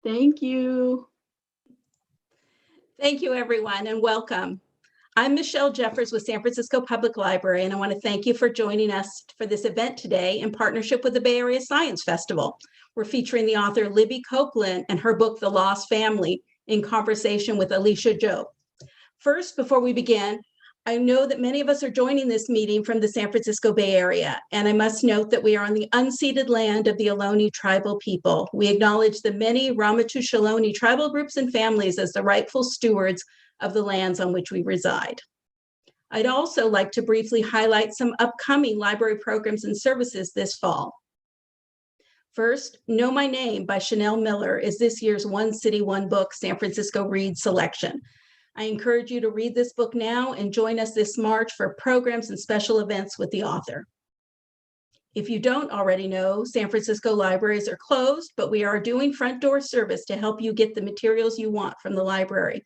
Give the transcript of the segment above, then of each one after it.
Thank you. Thank you, everyone, and welcome. I'm Michelle Jeffers with San Francisco Public Library, and I want to thank you for joining us for this event today in partnership with the Bay Area Science Festival. We're featuring the author Libby Copeland and her book, The Lost Family, in conversation with Alicia Joe. First, before we begin, I know that many of us are joining this meeting from the San Francisco Bay Area, and I must note that we are on the unceded land of the Ohlone tribal people. We acknowledge the many Ramaytush Ohlone tribal groups and families as the rightful stewards of the lands on which we reside. I'd also like to briefly highlight some upcoming library programs and services this fall. First, Know My Name by Chanel Miller is this year's One City, One Book San Francisco Read selection. I encourage you to read this book now and join us this March for programs and special events with the author. If you don't already know, San Francisco libraries are closed, but we are doing front door service to help you get the materials you want from the library.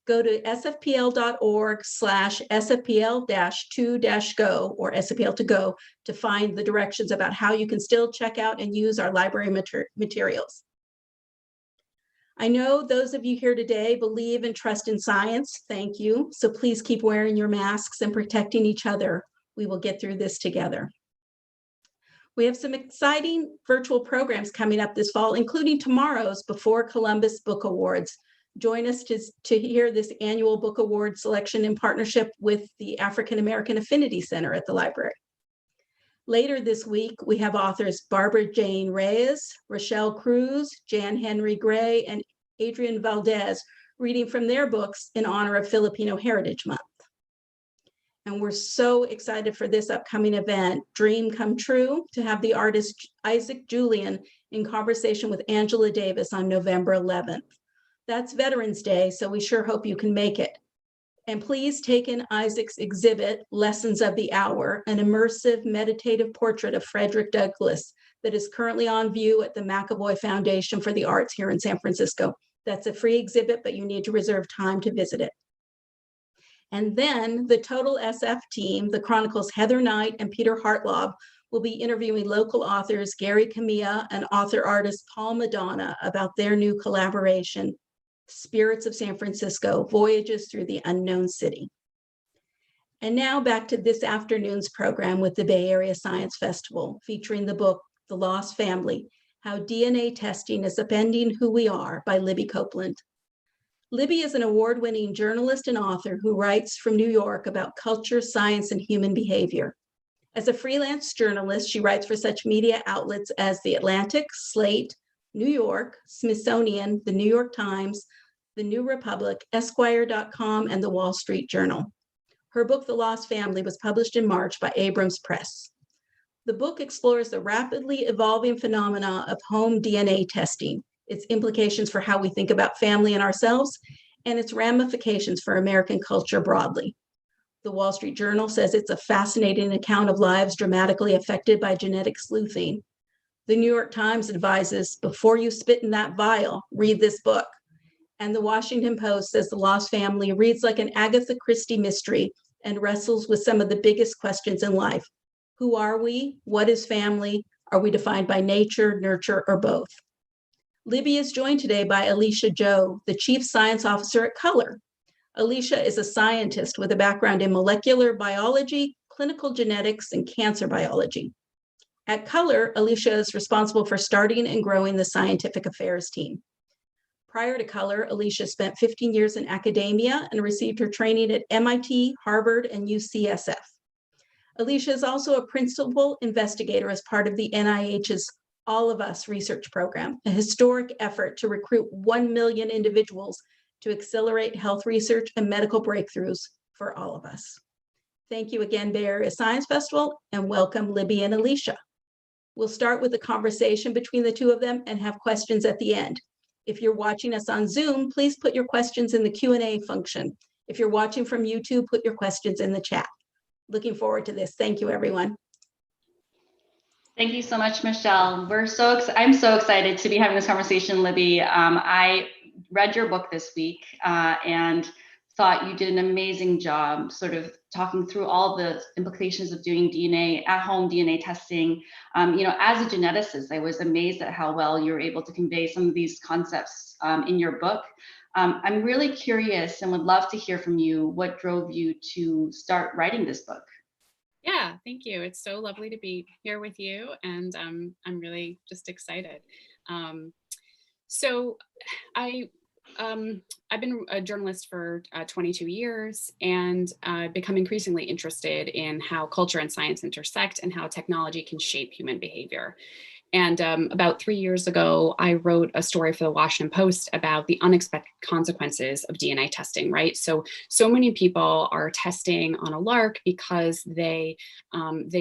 Go to sfpl.org/sfpl-2-go or sfpl-to-go to find the directions about how you can still check out and use our library materials. I know those of you here today believe and trust in science. Thank you. So please keep wearing your masks and protecting each other. We will get through this together. We have some exciting virtual programs coming up this fall, including tomorrow's Before Columbus Book Awards. Join us to hear this annual book award selection in partnership with the African American Affinity Center at the library. Later this week, we have authors Barbara Jane Reyes, Rochelle Cruz, Jan Henry Gray, and Adrian Valdez reading from their books in honor of Filipino Heritage Month. And we're so excited for this upcoming event, Dream Come True, to have the artist Isaac Julian in conversation with Angela Davis on November 11th. That's Veterans Day, so we sure hope you can make it. And please take in Isaac's exhibit, Lessons of the Hour, an immersive meditative portrait of Frederick Douglass that is currently on view at the McAvoy Foundation for the Arts here in San Francisco. That's a free exhibit, but you need to reserve time to visit it. And then the Total SF team, the Chronicle's Heather Knight and Peter Hartlaub, will be interviewing local authors Gary Camilla and author-artist Paul Madonna about their new collaboration, Spirits of San Francisco, Voyages Through the Unknown City. And now back to this afternoon's program with the Bay Area Science Festival, featuring the book, The Lost Family, How DNA Testing is Upending Who We Are by Libby Copeland. Libby is an award-winning journalist and author who writes from New York about culture, science, and human behavior. As a freelance journalist, she writes for such media outlets as The Atlantic, Slate, New York, Smithsonian, the New York Times, the New Republic, Esquire.com, and the Wall Street Journal. Her book, The Lost Family, was published in March by Abrams Press. The book explores the rapidly evolving phenomena of home DNA testing, its implications for how we think about family and ourselves, and its ramifications for American culture broadly. The Wall Street Journal says it's a fascinating account of lives dramatically affected by genetic sleuthing. The New York Times advises, before you spit in that vial, read this book. And the Washington Post says The Lost Family reads like an Agatha Christie mystery and wrestles with some of the biggest questions in life. Who are we? What is family? Are we defined by nature, nurture, or both? Libby is joined today by Alicia Joe, the Chief Science Officer at Color. Alicia is a scientist with a background in molecular biology, clinical genetics, and cancer biology. At Color, Alicia is responsible for starting and growing the scientific affairs team. Prior to Color, Alicia spent 15 years in academia and received her training at MIT, Harvard, and UCSF. Alicia is also a principal investigator as part of the NIH's All of Us research program, a historic effort to recruit 1 million individuals to accelerate health research and medical breakthroughs for all of us. Thank you again, Bay Area Science Festival, and welcome Libby and Alicia. We'll start with a conversation between the two of them and have questions at the end. If you're watching us on Zoom, please put your questions in the Q&A function. If you're watching from YouTube, put your questions in the chat. Looking forward to this. Thank you, everyone. Thank you so much, Michelle. I'm so excited to be having this conversation, Libby. I read your book this week and thought you did an amazing job sort of talking through all the implications of doing DNA at home DNA testing. You know, as a geneticist, I was amazed at how well you were able to convey some of these concepts in your book. I'm really curious and would love to hear from you what drove you to start writing this book. Yeah, thank you. It's so lovely to be here with you, and I'm really just excited. Um, so I I've been a journalist for 22 years, and I've become increasingly interested in how culture and science intersect and how technology can shape human behavior. And about 3 years ago, I wrote a story for the Washington Post about the unexpected consequences of DNA testing, right? So many people are testing on a lark because they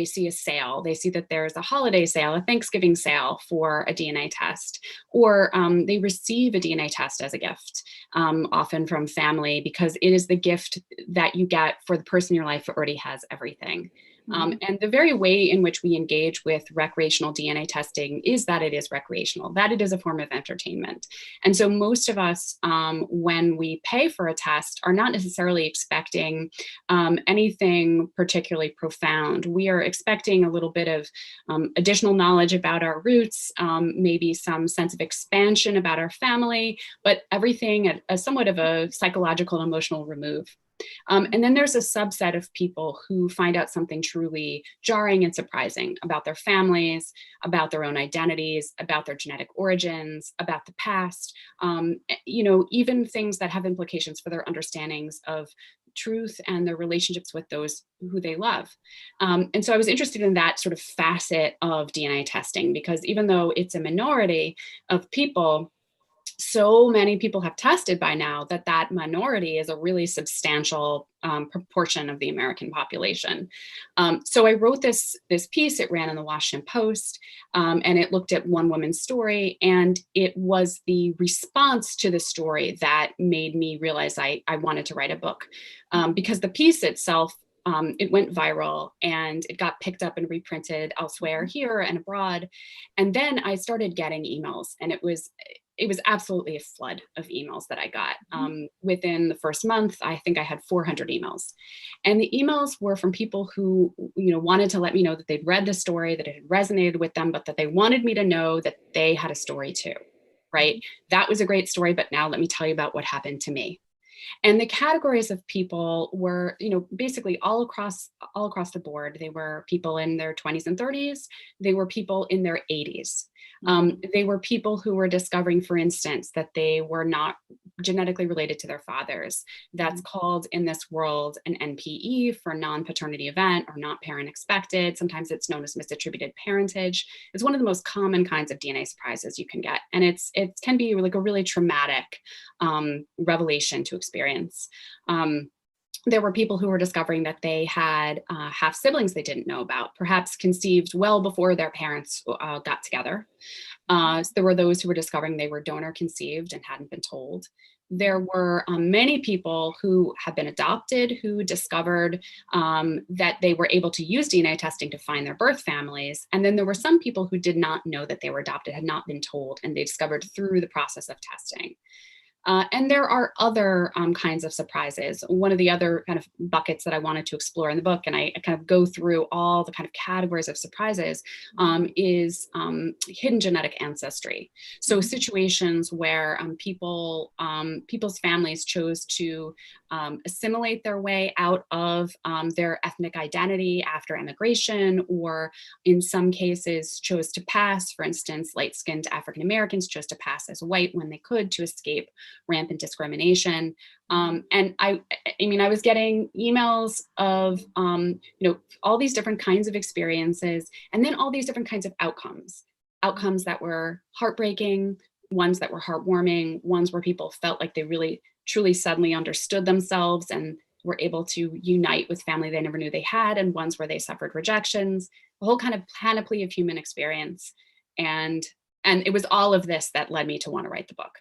see a sale. They see that there's a holiday sale, a Thanksgiving sale for a DNA test, or they receive a DNA test as a gift, often from family, because it is the gift that you get for the person in your life who already has everything. And the very way in which we engage with recreational DNA testing is that it is recreational, that it is a form of entertainment. And so most of us, when we pay for a test, are not necessarily expecting anything particularly profound. We are expecting a little bit of additional knowledge about our roots, maybe some sense of expansion about our family, but everything at a somewhat of a psychological and emotional remove. And then there's a subset of people who find out something truly jarring and surprising about their families, about their own identities, about their genetic origins, about the past, you know, even things that have implications for their understandings of truth and their relationships with those who they love. And so I was interested in that sort of facet of DNA testing, because even though it's a minority of people, so many people have tested by now that that minority is a really substantial proportion of the American population. So I wrote this piece. It ran in the Washington Post, and it looked at one woman's story, and it was the response to the story that made me realize I wanted to write a book, because the piece itself, it went viral and it got picked up and reprinted elsewhere, here and abroad. And then I started getting emails, and it was absolutely a flood of emails that I got. Within the first month, I think I had 400 emails. And the emails were from people who, you know, wanted to let me know that they'd read the story, that it had resonated with them, but that they wanted me to know that they had a story too, right? That was a great story, but now let me tell you about what happened to me. And the categories of people were, you know, basically all across the board. They were people in their 20s and 30s. They were people in their 80s. They were people who were discovering, for instance, that they were not genetically related to their fathers. That's called in this world an NPE, for non-paternity event, or not parent expected. Sometimes it's known as misattributed parentage. It's one of the most common kinds of DNA surprises you can get. And it can be like a really traumatic revelation to experience. There were people who were discovering that they had half siblings they didn't know about, perhaps conceived well before their parents got together. So there were those who were discovering they were donor conceived and hadn't been told. There were many people who had been adopted who discovered that they were able to use DNA testing to find their birth families. And then there were some people who did not know that they were adopted, had not been told, and they discovered through the process of testing. And there are other kinds of surprises. One of the other kind of buckets that I wanted to explore in the book, and I kind of go through all the kind of categories of surprises, is hidden genetic ancestry. So situations where people's families chose to assimilate their way out of their ethnic identity after immigration, or in some cases chose to pass, for instance, light-skinned African Americans chose to pass as white when they could to escape rampant discrimination. And I mean, I was getting emails of, you know, all these different kinds of experiences, and then all these different kinds of outcomes that were heartbreaking, ones that were heartwarming, ones where people felt like they really, truly suddenly understood themselves and were able to unite with family they never knew they had, and ones where they suffered rejections, the whole kind of panoply of human experience. And it was all of this that led me to want to write the book.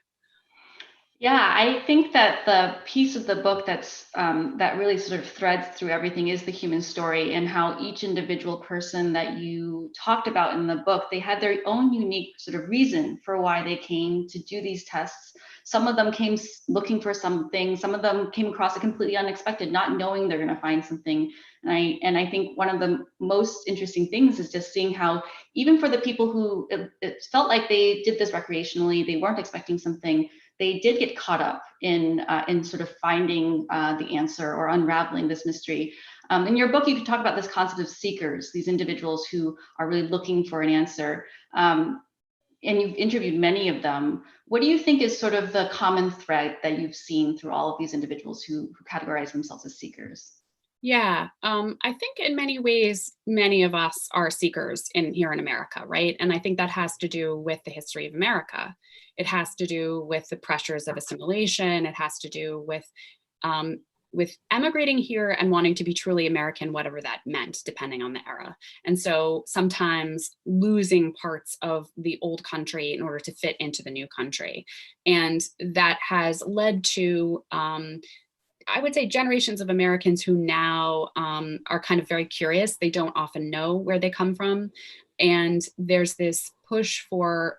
Yeah, I think that the piece of the book that really sort of threads through everything is the human story, and how each individual person that you talked about in the book, they had their own unique sort of reason for why they came to do these tests. Some of them came looking for something, some of them came across it completely unexpected, not knowing they're going to find something. And I think one of the most interesting things is just seeing how even for the people who it felt like they did this recreationally, they weren't expecting something, they did get caught up in sort of finding the answer or unraveling this mystery. In your book, you could talk about this concept of seekers, these individuals who are really looking for an answer. And you've interviewed many of them. What do you think is sort of the common thread that you've seen through all of these individuals who categorize themselves as seekers? Yeah, I think in many ways, many of us are seekers here in America, right? And I think that has to do with the history of America. It has to do with the pressures of assimilation. It has to do um, with emigrating here and wanting to be truly American, whatever that meant, depending on the era. And so sometimes losing parts of the old country in order to fit into the new country. And that has led to I would say generations of Americans who now are kind of very curious. They don't often know where they come from. And there's this push for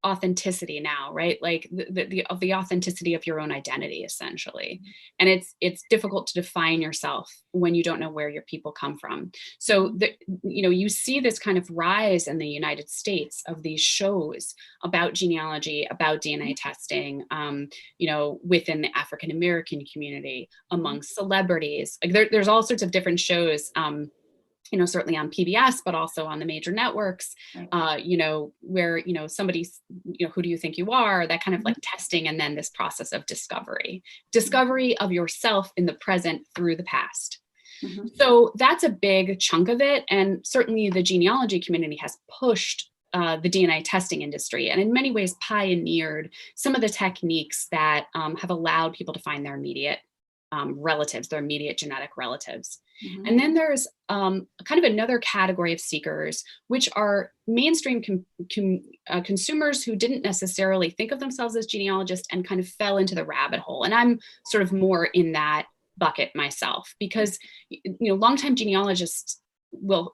authenticity now, right? Like the authenticity of your own identity, essentially. And it's difficult to define yourself when you don't know where your people come from. So you see this kind of rise in the United States of these shows about genealogy, about DNA testing, within the African American community, among celebrities. Like there's all sorts of different shows. Certainly on PBS, but also on the major networks, where, somebody's, who do you think you are? That kind of like testing, and then this process of discovery of yourself in the present through the past. Mm-hmm. So that's a big chunk of it. And certainly the genealogy community has pushed the DNA testing industry, and in many ways pioneered some of the techniques that have allowed people to find their immediate relatives, their immediate genetic relatives. Mm-hmm. And then there's kind of another category of seekers, which are mainstream consumers who didn't necessarily think of themselves as genealogists and kind of fell into the rabbit hole. And I'm sort of more in that bucket myself, because longtime genealogists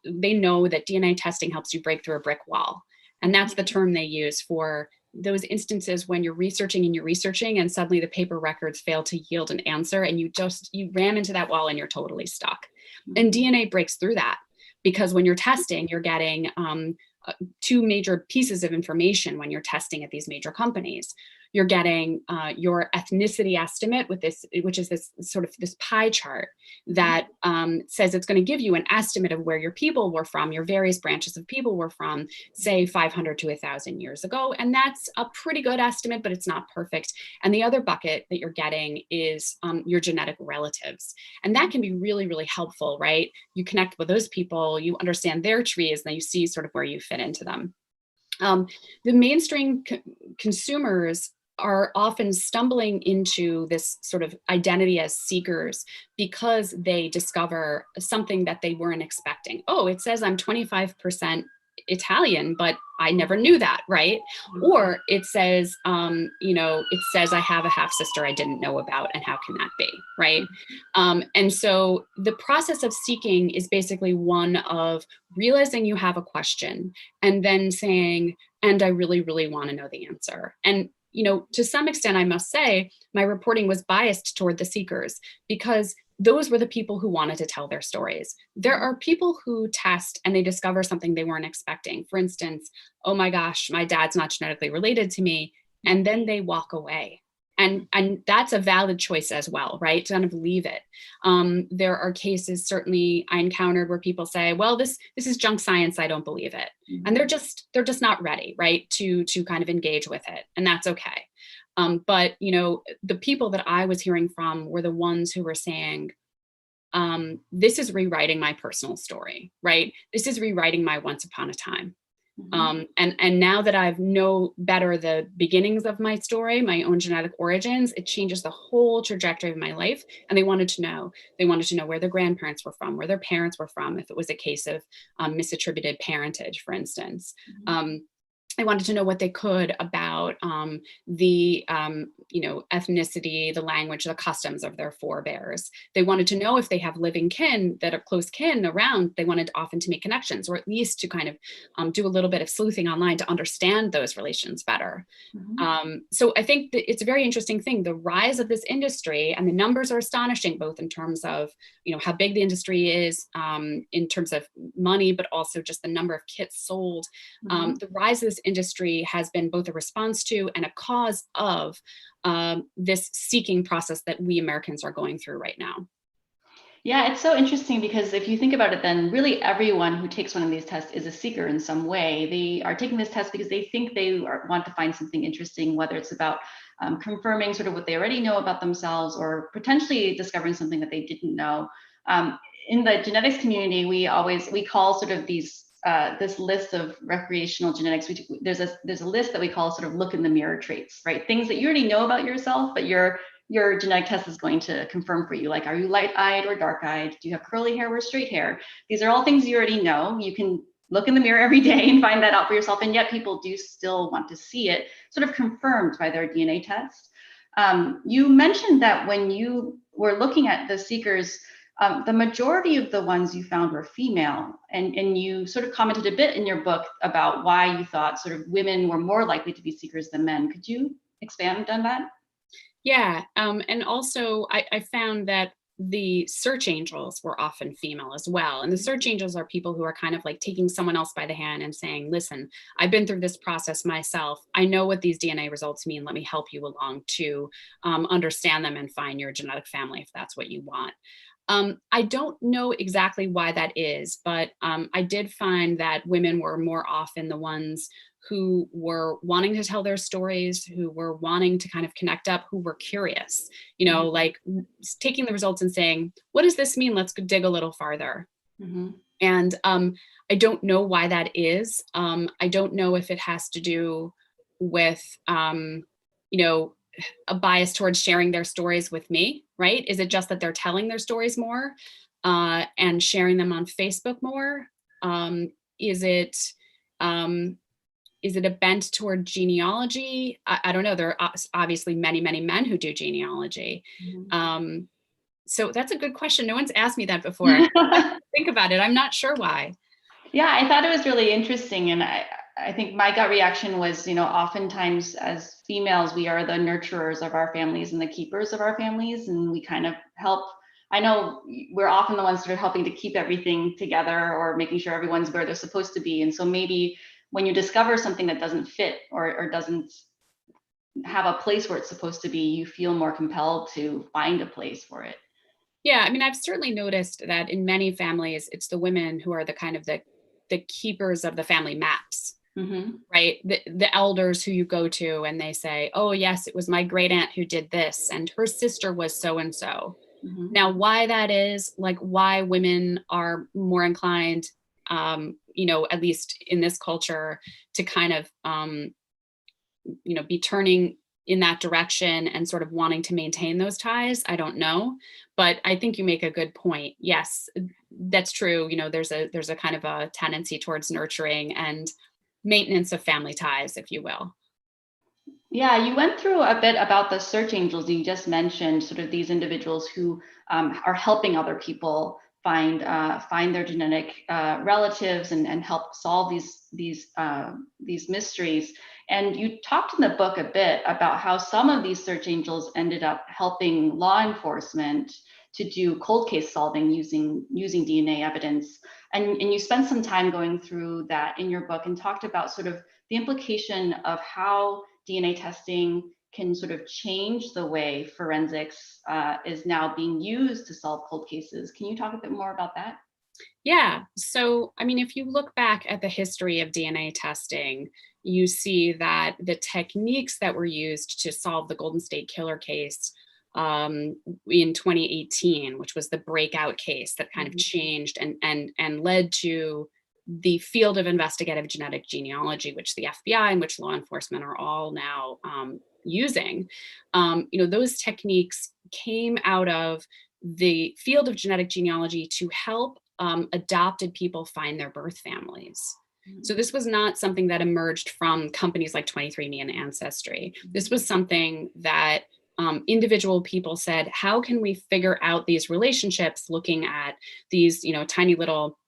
they know that DNA testing helps you break through a brick wall. And that's the term they use for those instances when you're researching and suddenly the paper records fail to yield an answer, and you ram into that wall and you're totally stuck. And DNA breaks through that, because when you're testing, you're getting two major pieces of information when you're testing at these major companies. You're getting your ethnicity estimate which is this sort of this pie chart that says it's going to give you an estimate of where your people were from, your various branches of people were from, say 500 to 1,000 years ago. And that's a pretty good estimate, but it's not perfect. And the other bucket that you're getting is your genetic relatives. And that can be really, really helpful, right? You connect with those people, you understand their trees, and then you see sort of where you fit into them. The mainstream consumers are often stumbling into this sort of identity as seekers because they discover something that they weren't expecting. Oh, it says I'm 25% Italian, but I never knew that, right? Or it says, it says I have a half sister I didn't know about, and how can that be, right? And so the process of seeking is basically one of realizing you have a question and then saying, and I really, really want to know the answer. And to some extent, I must say, my reporting was biased toward the seekers, because those were the people who wanted to tell their stories. There are people who test and they discover something they weren't expecting. For instance, oh my gosh, my dad's not genetically related to me. And then they walk away. And that's a valid choice as well, right? To kind of leave it. There are cases certainly I encountered where people say, well, this is junk science, I don't believe it. Mm-hmm. And they're just not ready, right? To kind of engage with it. And that's okay. But the people that I was hearing from were the ones who were saying, this is rewriting my personal story, right? This is rewriting my once upon a time. Mm-hmm. And now that I know better the beginnings of my story, my own genetic origins, it changes the whole trajectory of my life. And they wanted to know where their grandparents were from, where their parents were from, if it was a case of misattributed parentage, for instance. Mm-hmm. They wanted to know what they could about the ethnicity, the language, the customs of their forebears. They wanted to know if they have living kin that are close kin around. They wanted often to make connections, or at least to kind of do a little bit of sleuthing online to understand those relations better. So I think that it's a very interesting thing, the rise of this industry, and the numbers are astonishing, both in terms of how big the industry is, in terms of money, but also just the number of kits sold. The rise of this industry has been both a response to and a cause of this seeking process that we Americans are going through right now. Yeah, it's so interesting because if you think about it, then really everyone who takes one of these tests is a seeker in some way. They are taking this test because they think they want to find something interesting, whether it's about confirming sort of what they already know about themselves, or potentially discovering something that they didn't know. In the genetics community, we call sort of these this list of recreational genetics. There's a list that we call sort of look in the mirror traits, right? Things that you already know about yourself, but your genetic test is going to confirm for you. Like, are you light-eyed or dark-eyed? Do you have curly hair or straight hair? These are all things you already know. You can look in the mirror every day and find that out for yourself, and yet people do still want to see it sort of confirmed by their DNA test. You mentioned that when you were looking at the seekers, the majority of the ones you found were female, and you sort of commented a bit in your book about why you thought sort of women were more likely to be seekers than men. Could you expand on that? Yeah, and also I found that the search angels were often female as well. And the search angels are people who are kind of like taking someone else by the hand and saying, listen, I've been through this process myself. I know what these DNA results mean. Let me help you along to understand them and find your genetic family if that's what you want. I don't know exactly why that is, but I did find that women were more often the ones who were wanting to tell their stories, who were wanting to kind of connect up, who were curious, like taking the results and saying, what does this mean? Let's go dig a little farther. And I don't know why that is. I don't know if it has to do with, a bias towards sharing their stories with me, right? Is it just that they're telling their stories more and sharing them on Facebook more? Is it a bent toward genealogy? I don't know. There are obviously many, many men who do genealogy. So that's a good question. No one's asked me that before. Think about it. I'm not sure why. Yeah, I thought it was really interesting. And I think my gut reaction was, oftentimes as females, we are the nurturers of our families and the keepers of our families. And we kind of help. I know we're often the ones that are helping to keep everything together or making sure everyone's where they're supposed to be. And so maybe when you discover something that doesn't fit or doesn't have a place where it's supposed to be, you feel more compelled to find a place for it. Yeah, I mean, I've certainly noticed that in many families, it's the women who are the kind of the keepers of the family maps. Right? The elders who you go to and they say, oh, yes, it was my great aunt who did this and her sister was so-and-so. Now, why that is, like why women are more inclined, at least in this culture, to kind of, be turning in that direction and sort of wanting to maintain those ties, I don't know. But I think you make a good point. Yes, that's true. There's a kind of a tendency towards nurturing and maintenance of family ties, if you will. Yeah, you went through a bit about the search angels. You just mentioned sort of these individuals who are helping other people find their genetic relatives and help solve these mysteries. And you talked in the book a bit about how some of these search angels ended up helping law enforcement to do cold case solving using DNA evidence. And you spent some time going through that in your book and talked about sort of the implication of how DNA testing can sort of change the way forensics is now being used to solve cold cases. Can you talk a bit more about that? Yeah. So, I mean, if you look back at the history of DNA testing, you see that the techniques that were used to solve the Golden State Killer case in 2018, which was the breakout case that kind of changed and led to the field of investigative genetic genealogy, which the FBI and which law enforcement are all now using. Those techniques came out of the field of genetic genealogy to help adopted people find their birth families. So this was not something that emerged from companies like 23andMe and Ancestry. This was something that individual people said, how can we figure out these relationships looking at these, tiny little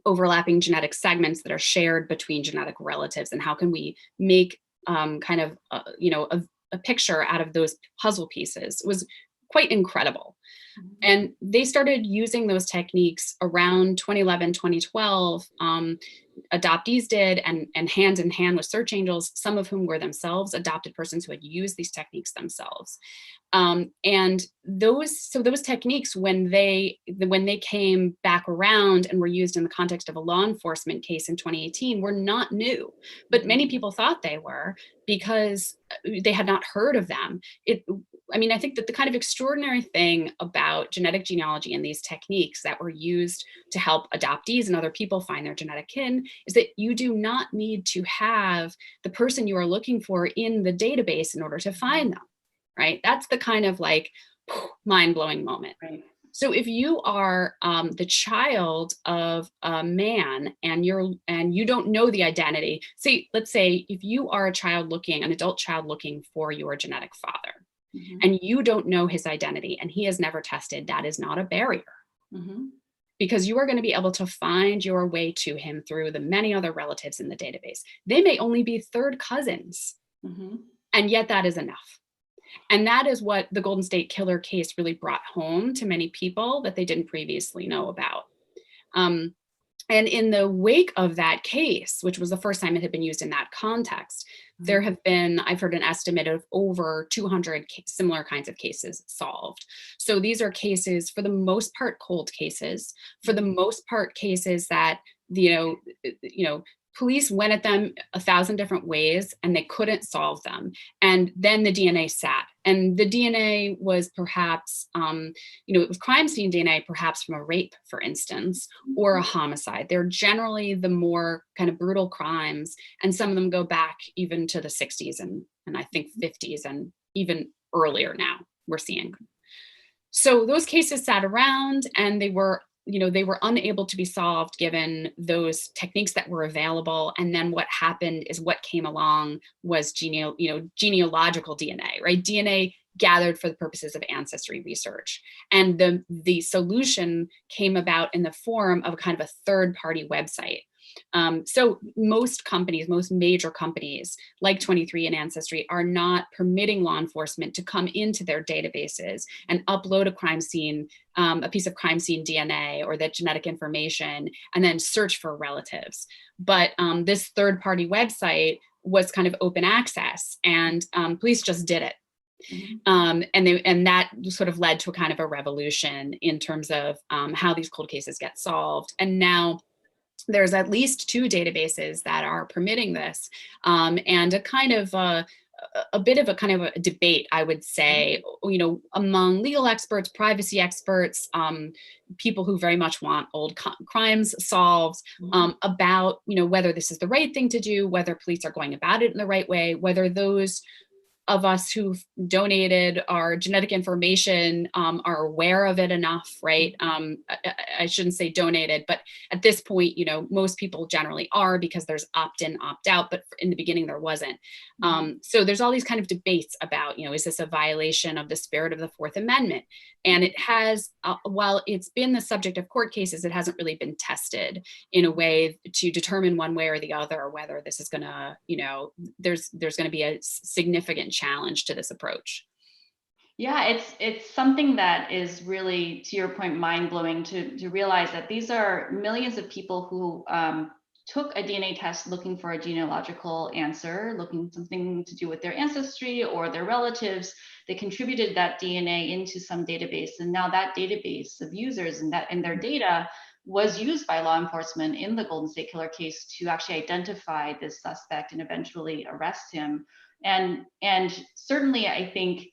overlapping genetic segments that are shared between genetic relatives, and how can we make a picture out of those puzzle pieces? It was quite incredible. And they started using those techniques around 2011, 2012. Adoptees did, and hand in hand with search angels, some of whom were themselves adopted persons who had used these techniques themselves. And those techniques, when they came back around and were used in the context of a law enforcement case in 2018, were not new, but many people thought they were because they had not heard of them. I think that the kind of extraordinary thing about genetic genealogy and these techniques that were used to help adoptees and other people find their genetic kin is that you do not need to have the person you are looking for in the database in order to find them, right? That's the kind of mind-blowing moment. Right. So if you are the child of a man and you don't know the identity, let's say if you are an adult child looking for your genetic father, and you don't know his identity and he has never tested, that is not a barrier. Because you are going to be able to find your way to him through the many other relatives in the database. They may only be third cousins, and yet that is enough. And that is what the Golden State Killer case really brought home to many people that they didn't previously know about. And in the wake of that case, which was the first time it had been used in that context, there have been, I've heard an estimate of over 200 similar kinds of cases solved. So these are cases, for the most part, cold cases, for the most part, cases that, police went at them 1,000 different ways and they couldn't solve them. And then the DNA sat. And the DNA was perhaps, it was crime scene DNA, perhaps from a rape, for instance, or a homicide. They're generally the more kind of brutal crimes. And some of them go back even to the 60s and I think 50s and even earlier now we're seeing. So those cases sat around and they were unable to be solved given those techniques that were available. And then what happened is what came along was genealogical DNA, right? DNA gathered for the purposes of ancestry research. And the solution came about in the form of kind of a third-party website. So most major companies like 23 and Ancestry are not permitting law enforcement to come into their databases and upload a piece of crime scene DNA or that genetic information and then search for relatives. But this third-party website was kind of open access, and police just did it. And that sort of led to a kind of a revolution in terms of how these cold cases get solved. And now there's at least 2 databases that are permitting this, and a bit of a debate, I would say, among legal experts, privacy experts, people who very much want old crimes solved, about, whether this is the right thing to do, whether police are going about it in the right way, whether those of us who've donated our genetic information are aware of it enough, right? I shouldn't say donated, but at this point, most people generally are, because there's opt-in, opt-out, but in the beginning there wasn't. So there's all these kind of debates about, is this a violation of the spirit of the Fourth Amendment? And it has, while it's been the subject of court cases, it hasn't really been tested in a way to determine one way or the other whether this is gonna, there's gonna be a significant challenge to this approach. Yeah, it's something that is really, to your point, mind-blowing to realize that these are millions of people who took a DNA test looking for a genealogical answer, looking something to do with their ancestry or their relatives. They contributed that DNA into some database, and now that database of users and their data was used by law enforcement in the Golden State Killer case to actually identify this suspect and eventually arrest him. And certainly, I think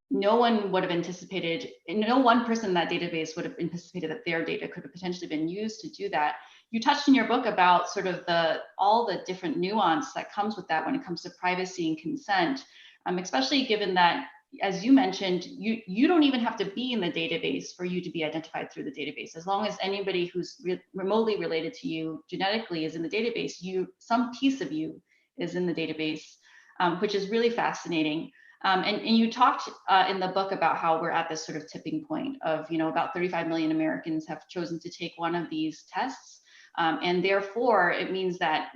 no one would have anticipated, no one person in that database would have anticipated that their data could have potentially been used to do that. You touched in your book about sort of all the different nuance that comes with that when it comes to privacy and consent, especially given that as you mentioned, you don't even have to be in the database for you to be identified through the database. As long as anybody who's remotely related to you genetically is in the database, some piece of you is in the database, which is really fascinating. And you talked in the book about how we're at this sort of tipping point of, about 35 million Americans have chosen to take one of these tests. And therefore, it means that,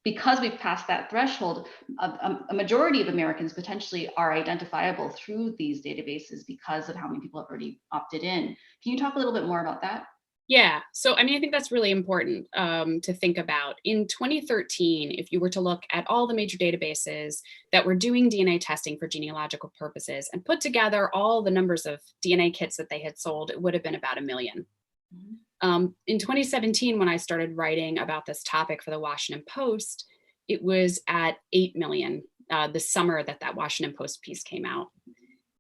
because we've passed that threshold, a majority of Americans potentially are identifiable through these databases because of how many people have already opted in. Can you talk a little bit more about that? Yeah, so I think that's really important to think about. In 2013, if you were to look at all the major databases that were doing DNA testing for genealogical purposes and put together all the numbers of DNA kits that they had sold, it would have been about 1 million. In 2017, when I started writing about this topic for the Washington Post, it was at 8 million the summer that Washington Post piece came out.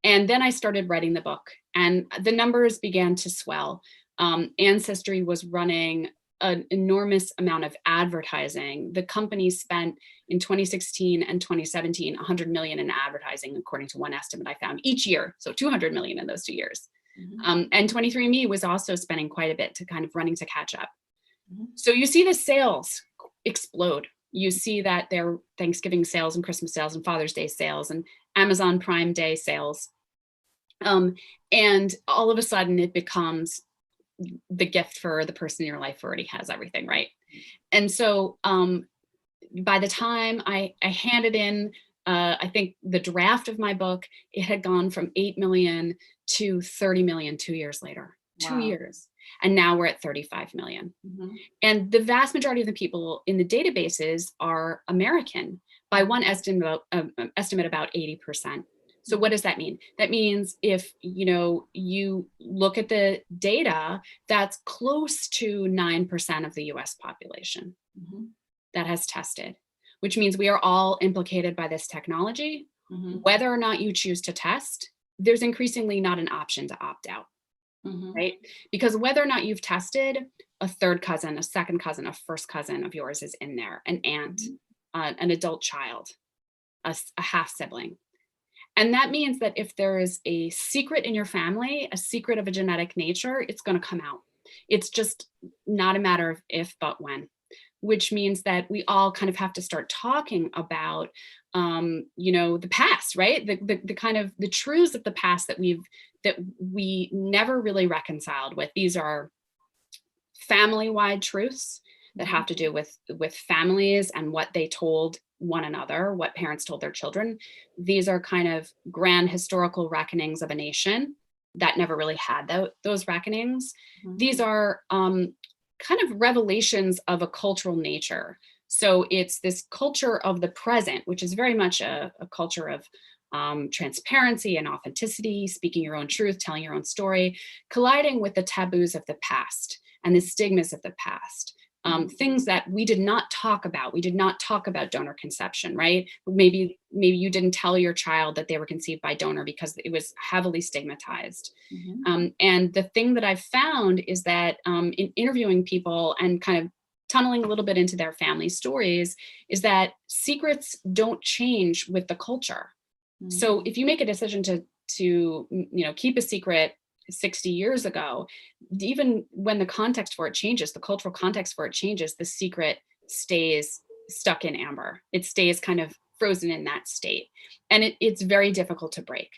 And then I started writing the book, and the numbers began to swell. Ancestry was running an enormous amount of advertising. The company spent in 2016 and 2017, 100 million in advertising, according to one estimate I found each year. So 200 million in those 2 years. And 23andMe was also spending quite a bit to kind of running to catch up. So you see the sales explode. You see that their Thanksgiving sales and Christmas sales and Father's Day sales and Amazon Prime Day sales. And all of a sudden it becomes the gift for the person in your life who already has everything, right? And so by the time I handed in, I think the draft of my book, it had gone from 8 million to 30 million 2 years later. Wow. 2 years. And now we're at 35 million. And the vast majority of the people in the databases are American. By one estimate, about 80%. So what does that mean? That means if you look at the data, that's close to 9% of the US population that has tested, which means we are all implicated by this technology. Whether or not you choose to test, there's increasingly not an option to opt out, right? Because whether or not you've tested, a third cousin, a second cousin, a first cousin of yours is in there, an aunt, an adult child, a half sibling. And that means that if there is a secret in your family, a secret of a genetic nature, it's going to come out. It's just not a matter of if, but when, which means that we all kind of have to start talking about, the past, right? The kind of the truths of the past that we never really reconciled with. These are family-wide truths that have to do with families and what they told one another, what parents told their children. These are kind of grand historical reckonings of a nation that never really had those reckonings. These are kind of revelations of a cultural nature. So it's this culture of the present, which is very much a culture of transparency and authenticity, speaking your own truth, telling your own story, colliding with the taboos of the past and the stigmas of the past. Things that we did not talk about. We did not talk about donor conception, right? Maybe you didn't tell your child that they were conceived by donor because it was heavily stigmatized. And the thing that I've found is that in interviewing people and kind of tunneling a little bit into their family stories is that secrets don't change with the culture. So if you make a decision to keep a secret 60 years ago, even when the context for it changes, the cultural context for it changes, the secret stays stuck in amber. It stays kind of frozen in that state. And it's very difficult to break.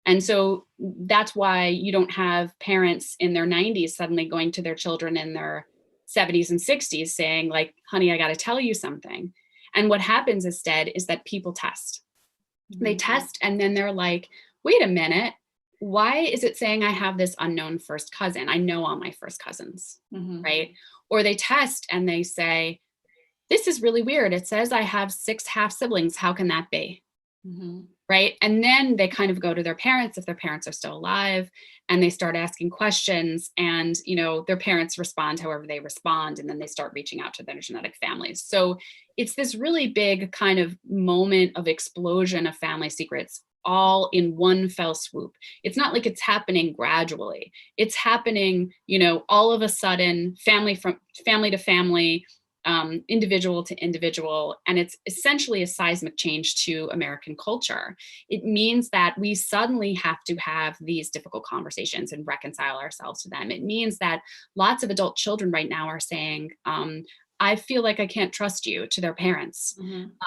And so that's why you don't have parents in their 90s suddenly going to their children in their 70s and 60s saying like, honey, I got to tell you something. And what happens instead is that people test. They test and then they're like, wait a minute. Why is it saying I have this unknown first cousin? I know all my first cousins, right? Or they test and they say, this is really weird. It says I have 6 half siblings. How can that be? Right? And then they kind of go to their parents if their parents are still alive and they start asking questions and, their parents respond however they respond. And then they start reaching out to their genetic families. So it's this really big kind of moment of explosion of family secrets all in one fell swoop. It's not like it's happening gradually. It's happening, all of a sudden, family to family, individual to individual, and it's essentially a seismic change to American culture. It means that we suddenly have to have these difficult conversations and reconcile ourselves to them. It means that lots of adult children right now are saying, I feel like I can't trust you, to their parents.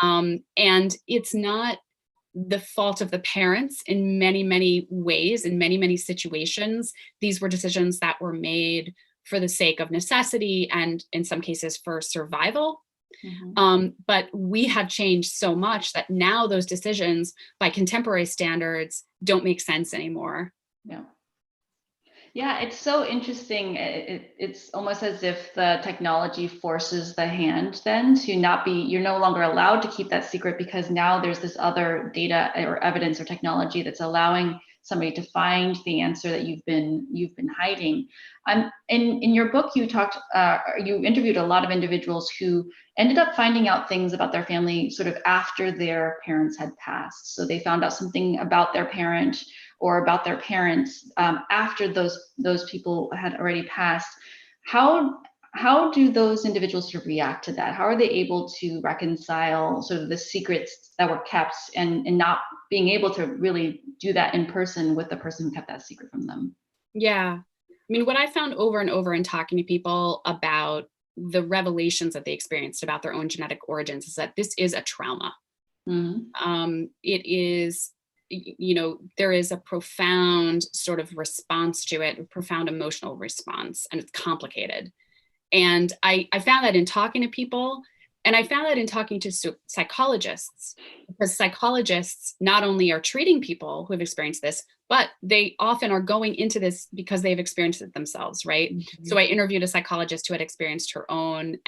And it's not the fault of the parents in many, many ways, in many, many situations. These were decisions that were made for the sake of necessity and in some cases for survival. But we have changed so much that now those decisions by contemporary standards don't make sense anymore. Yeah, it's so interesting. It's almost as if the technology forces the hand then to not be, you're no longer allowed to keep that secret because now there's this other data or evidence or technology that's allowing somebody to find the answer that you've been hiding. In your book, you interviewed a lot of individuals who ended up finding out things about their family sort of after their parents had passed. So they found out something about their parent or about their parents after those people had already passed. How do those individuals sort of react to that? How are they able to reconcile sort of the secrets that were kept and not being able to really do that in person with the person who kept that secret from them? Yeah. I mean, what I found over and over in talking to people about the revelations that they experienced about their own genetic origins is that this is a trauma. It is, there is a profound sort of response to it, a profound emotional response, and it's complicated. And I found that in talking to people, and I found that in talking to psychologists, because psychologists not only are treating people who have experienced this, but they often are going into this because they've experienced it themselves, right? So I interviewed a psychologist who had experienced her own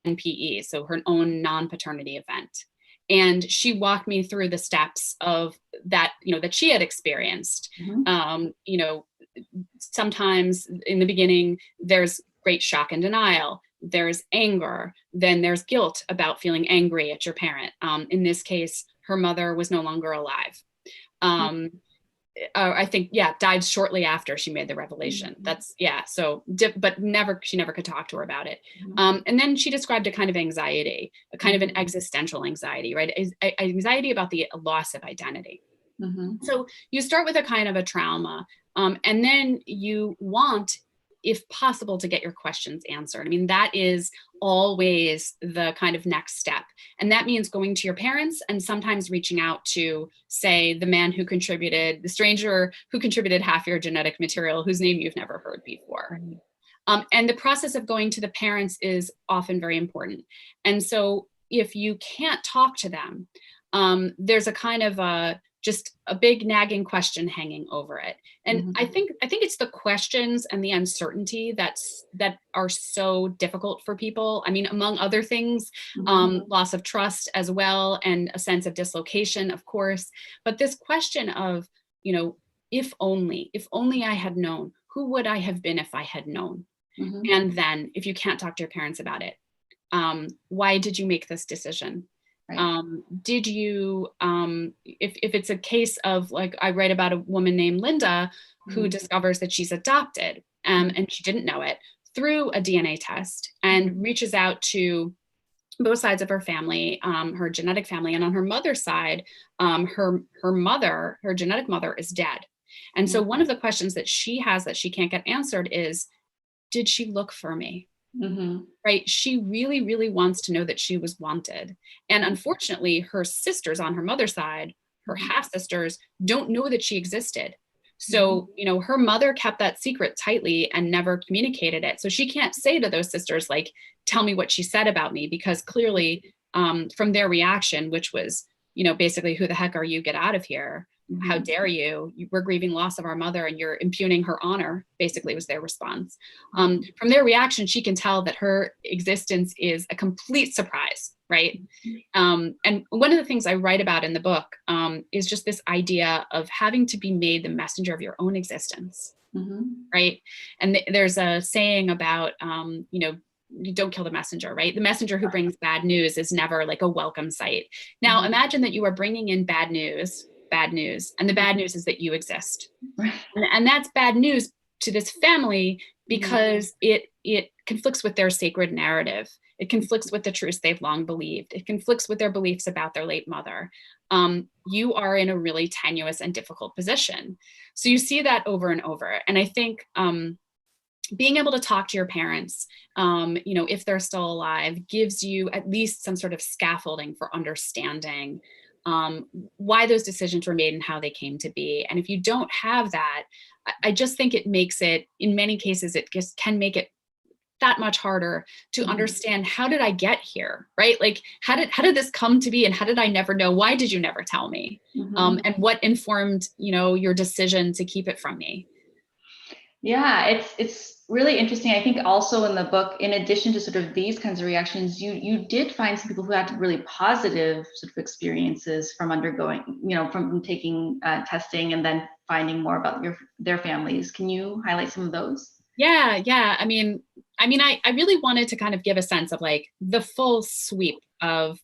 NPE, so her own non-paternity event. And she walked me through the steps of that, that she had experienced. Sometimes in the beginning, there's great shock and denial. There's anger. Then there's guilt about feeling angry at your parent. In this case, her mother was no longer alive. I think, died shortly after she made the revelation. But she never could talk to her about it. And then she described a kind of anxiety, a kind of an existential anxiety, right? Anxiety about the loss of identity. So you start with a kind of a trauma, and then you want, if possible, to get your questions answered. I mean, that is always the kind of next step. And that means going to your parents and sometimes reaching out to, say, the stranger who contributed half your genetic material, whose name you've never heard before. And the process of going to the parents is often very important. And so if you can't talk to them, there's a kind of just a big nagging question hanging over it. And I think it's the questions and the uncertainty that are so difficult for people. I mean, among other things, loss of trust as well, and a sense of dislocation, of course. But this question of, if only I had known, who would I have been if I had known? And then if you can't talk to your parents about it, why did you make this decision? Did you, if it's a case of, like, I write about a woman named Linda who discovers that she's adopted, and she didn't know it, through a DNA test, and reaches out to both sides of her family, her genetic family, and on her mother's side, her genetic mother is dead. And so one of the questions that she has that she can't get answered is, did she look for me? Right? She really, really wants to know that she was wanted. And unfortunately, her sisters on her mother's side, her half-sisters, don't know that she existed. So, her mother kept that secret tightly and never communicated it. So she can't say to those sisters, like, tell me what she said about me, because clearly from their reaction, which was, basically, who the heck are you? Get out of here. How dare you? We're grieving loss of our mother and you're impugning her honor, basically was their response. From their reaction, she can tell that her existence is a complete surprise, right? And one of the things I write about in the book is just this idea of having to be made the messenger of your own existence, right? And there's a saying about, you don't kill the messenger, right? The messenger who brings bad news is never like a welcome sight. Now, imagine that you are bringing in bad news, and the bad news is that you exist. And that's bad news to this family because it conflicts with their sacred narrative. It conflicts with the truths they've long believed. It conflicts with their beliefs about their late mother. You are in a really tenuous and difficult position. So you see that over and over. And I think being able to talk to your parents, if they're still alive, gives you at least some sort of scaffolding for understanding why those decisions were made and how they came to be. And if you don't have that, I just think it makes it, in many cases, it just can make it that much harder to understand, how did I get here, right? Like, how did this come to be, and how did I never know? Why did you never tell me? And what informed, your decision to keep it from me? Yeah, it's really interesting. I think also in the book, in addition to sort of these kinds of reactions, you did find some people who had really positive sort of experiences from undergoing, from taking testing and then finding more about their families. Can you highlight some of those? Yeah. I mean, I really wanted to kind of give a sense of like the full sweep of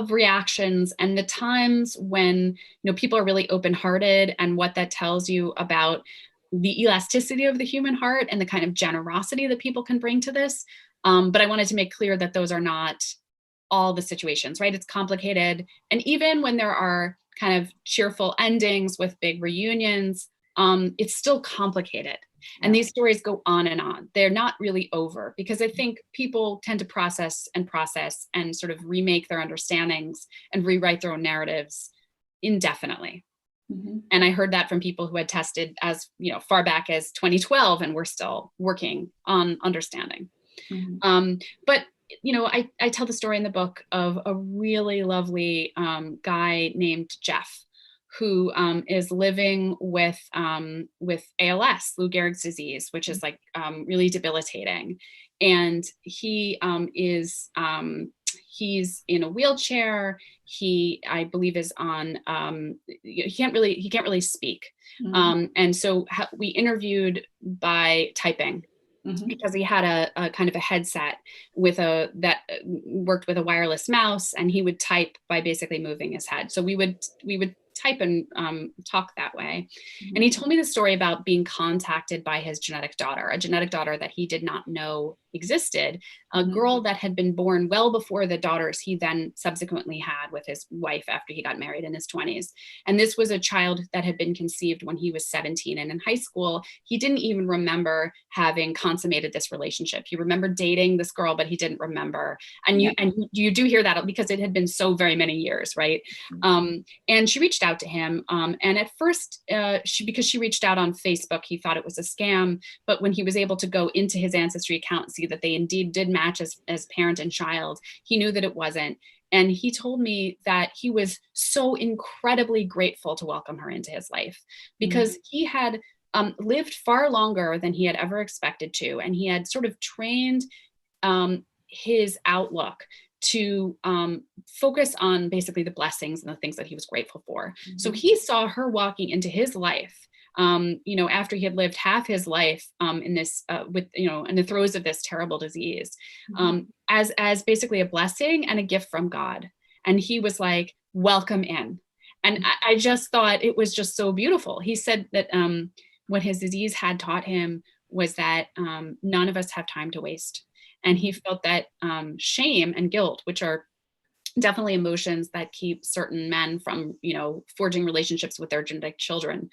reactions, and the times when, people are really open-hearted, and what that tells you about the elasticity of the human heart and the kind of generosity that people can bring to this. But I wanted to make clear that those are not all the situations, right? It's complicated. And even when there are kind of cheerful endings with big reunions, it's still complicated. And these stories go on and on. They're not really over, because I think people tend to process and sort of remake their understandings and rewrite their own narratives indefinitely. And I heard that from people who had tested as far back as 2012 and were still working on understanding. But I tell the story in the book of a really lovely guy named Jeff, who is living with ALS, Lou Gehrig's disease, which is like really debilitating. And he he's in a wheelchair. He, I believe, is on, he can't really speak. And so we interviewed by typing, because he had a kind of a headset that worked with a wireless mouse, and he would type by basically moving his head. So we would type and talk that way. And he told me the story about being contacted by his genetic daughter, a genetic daughter that he did not know existed, a girl that had been born well before the daughters he then subsequently had with his wife after he got married in his 20s. And this was a child that had been conceived when he was 17. And in high school, he didn't even remember having consummated this relationship. He remembered dating this girl, but he didn't remember. And you do hear that because it had been so very many years, right? And she reached out to him. And at first, because she reached out on Facebook, he thought it was a scam. But when he was able to go into his Ancestry account and see that they indeed did match as parent and child, he knew that it wasn't. And he told me that he was so incredibly grateful to welcome her into his life, because he had lived far longer than he had ever expected to. And he had sort of trained his outlook to focus on basically the blessings and the things that he was grateful for. So he saw her walking into his life, after he had lived half his life in this, in the throes of this terrible disease, as basically a blessing and a gift from God. And he was like, welcome in. And I just thought it was just so beautiful. He said that what his disease had taught him was that none of us have time to waste. And he felt that shame and guilt, which are definitely emotions that keep certain men from, forging relationships with their genetic children.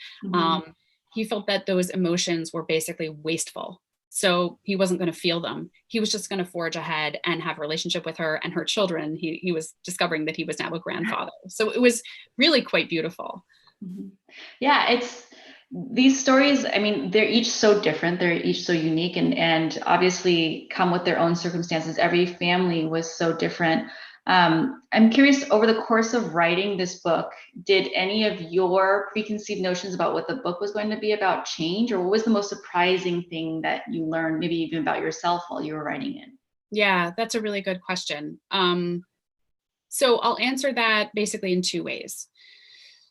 He felt that those emotions were basically wasteful. So he wasn't going to feel them. He was just going to forge ahead and have a relationship with her and her children. He was discovering that he was now a grandfather. So it was really quite beautiful. Yeah, these stories, I mean, they're each so different. They're each so unique and obviously come with their own circumstances. Every family was so different. I'm curious, over the course of writing this book, did any of your preconceived notions about what the book was going to be about change, or what was the most surprising thing that you learned, maybe even about yourself while you were writing it? Yeah, that's a really good question. So I'll answer that basically in two ways.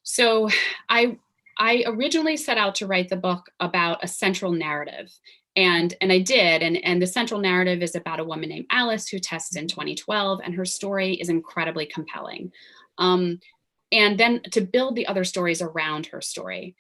So I originally set out to write the book about a central narrative. And I did, and the central narrative is about a woman named Alice who tests in 2012, and her story is incredibly compelling. And then to build the other stories around her story.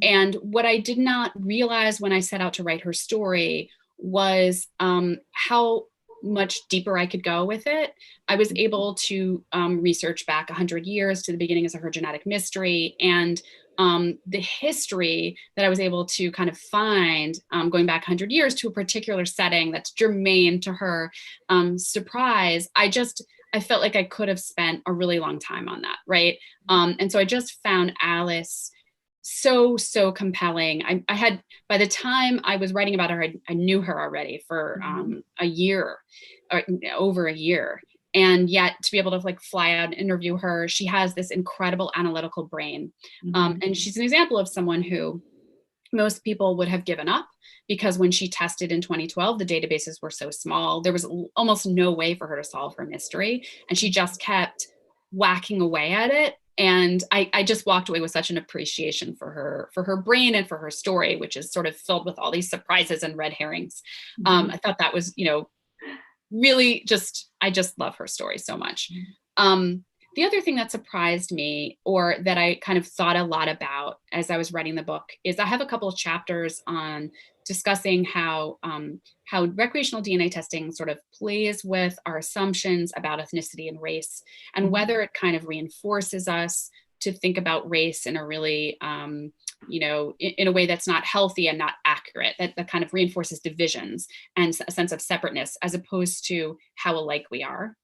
And what I did not realize when I set out to write her story was how much deeper I could go with it. I was able to research back 100 years to the beginnings of her genetic mystery, and the history that I was able to kind of find going back 100 years to a particular setting that's germane to her surprise. I felt like I could have spent a really long time on that, right? And so I just found Alice so compelling. I had, by the time I was writing about her, I knew her already for a year, or over a year. And yet to be able to like fly out and interview her, she has this incredible analytical brain. And she's an example of someone who most people would have given up, because when she tested in 2012, the databases were so small, there was almost no way for her to solve her mystery. And she just kept whacking away at it. And I just walked away with such an appreciation for her brain and for her story, which is sort of filled with all these surprises and red herrings. I thought that was, really I just love her story so much. The other thing that surprised me, or that I kind of thought a lot about as I was writing the book, is I have a couple of chapters on discussing how recreational DNA testing sort of plays with our assumptions about ethnicity and race, and whether it kind of reinforces us to think about race in a really, in a way that's not healthy and not accurate, that kind of reinforces divisions and a sense of separateness, as opposed to how alike we are.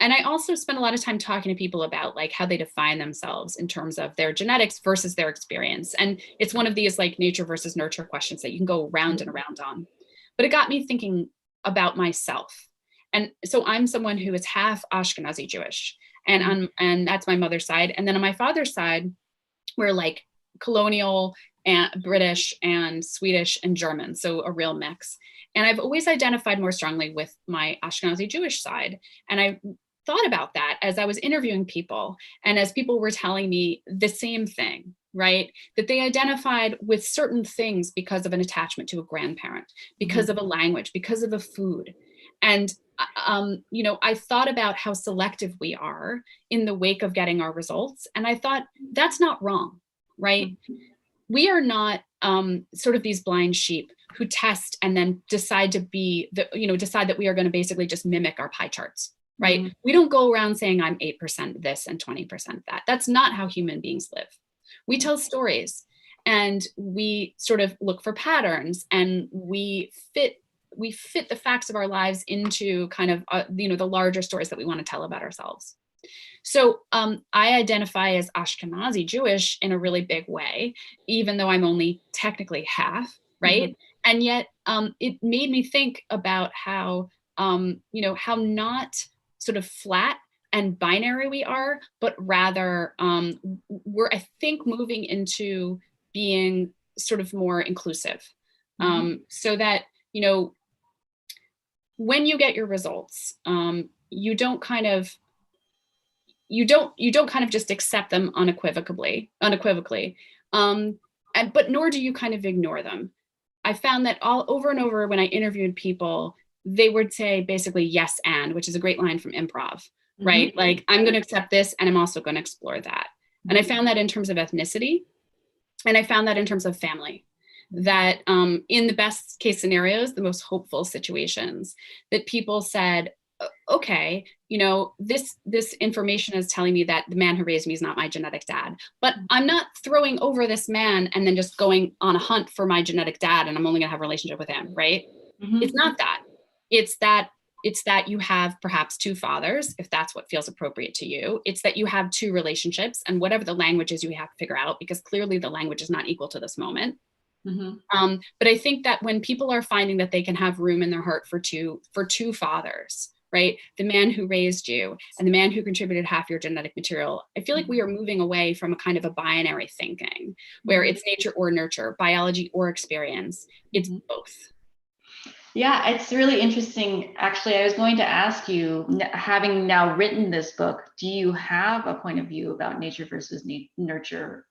And I also spend a lot of time talking to people about like how they define themselves in terms of their genetics versus their experience. And it's one of these like nature versus nurture questions that you can go round and around on. But it got me thinking about myself. And so I'm someone who is half Ashkenazi Jewish, and that's my mother's side. And then on my father's side, we're like colonial and British and Swedish and German, so a real mix. And I've always identified more strongly with my Ashkenazi Jewish side. And I thought about that as I was interviewing people, and as people were telling me the same thing, right? That they identified with certain things because of an attachment to a grandparent, because of a language, because of a food. And, I thought about how selective we are in the wake of getting our results. And I thought, that's not wrong, right? We are not sort of these blind sheep who test and then decide that we are going to basically just mimic our pie charts. Right? We don't go around saying I'm 8% this and 20% that. That's not how human beings live. We tell stories, and we sort of look for patterns, and we fit the facts of our lives into kind of the larger stories that we want to tell about ourselves. So I identify as Ashkenazi Jewish in a really big way, even though I'm only technically half, right? And yet it made me think about how how not sort of flat and binary we are, but rather we're, I think, moving into being sort of more inclusive. So that, when you get your results, you don't kind of just accept them unequivocally, but nor do you kind of ignore them. I found that all over and over when I interviewed people, they would say basically yes and, which is a great line from improv, right? Like, I'm going to accept this and I'm also going to explore that. And I found that in terms of ethnicity, and I found that in terms of family, that in the best case scenarios, the most hopeful situations, that people said, okay, this information is telling me that the man who raised me is not my genetic dad, but I'm not throwing over this man and then just going on a hunt for my genetic dad and I'm only gonna have a relationship with him, right? It's not that. It's that you have perhaps two fathers, if that's what feels appropriate to you. It's that you have two relationships, and whatever the language is, you have to figure out, because clearly the language is not equal to this moment. But I think that when people are finding that they can have room in their heart for two fathers, right? The man who raised you and the man who contributed half your genetic material, I feel like we are moving away from a kind of a binary thinking where it's nature or nurture, biology or experience. It's both. Yeah, it's really interesting. Actually, I was going to ask you, having now written this book, do you have a point of view about nature versus nurture?